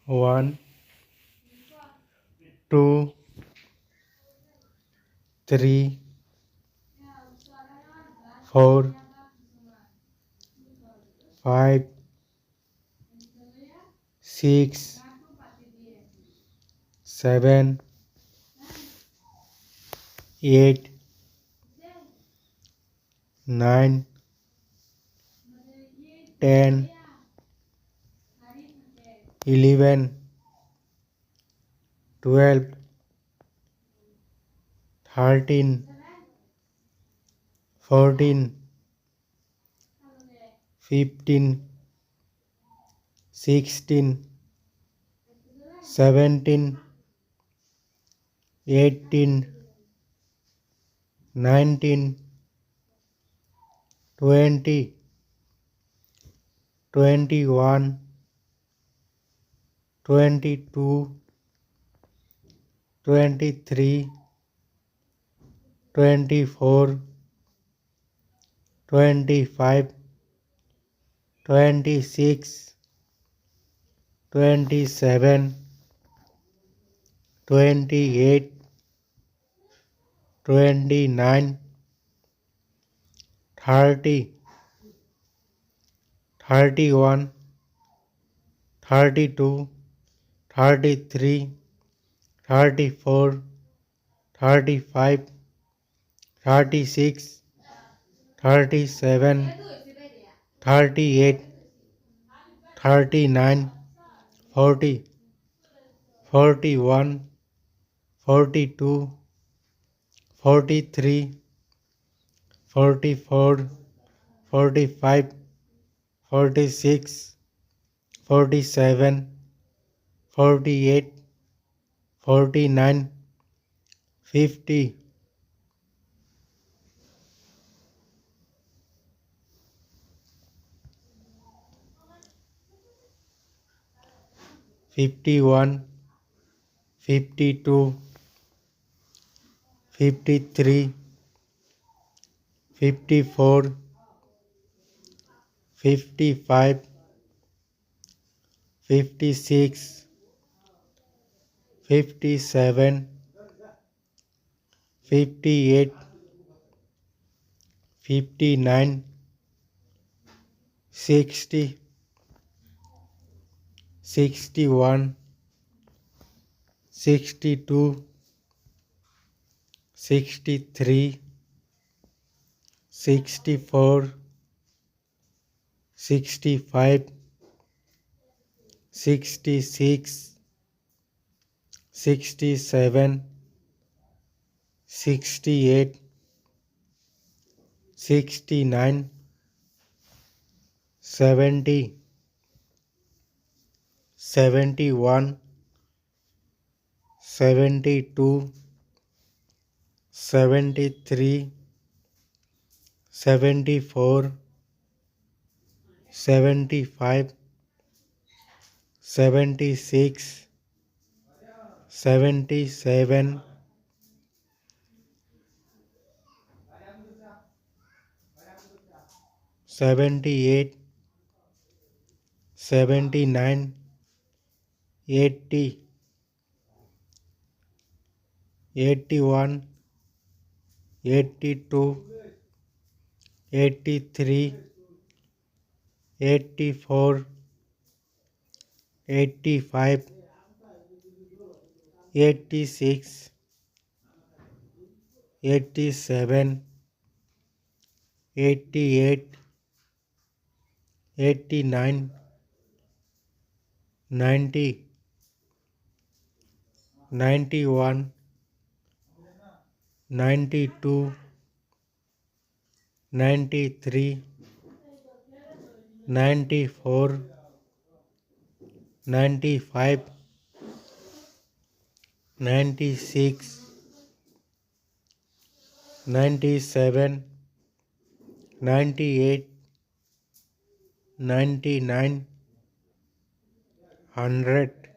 1, 2, 3, 4, 5, 6, 7, 8, 9, 10, 11, 12, 13, 14, 15, 16, 17, 18, 19, 20, 21, 22, 23, 24, 25, 26, 27, 28, 29, 30, 31, 32, 33, 34, 35, 36, 37, 38, 39, 40, 41, 42, 43, 44, 45, 46, 47, 48, 49, 50, 51, 52, 53, 54, 55, 56, 57, 58, 59, 60, 61, 62, 63, 64, 65, 66, 67, 68, 69, 70, 71, 72, 73, 74, 75, 76, 77, 78, 79, 80, 81, 82, 83, 84, 85, 86, 87, 88, 89, 90, 91, 92, 93, 94, 95, 96, 97, 98, 99, 100.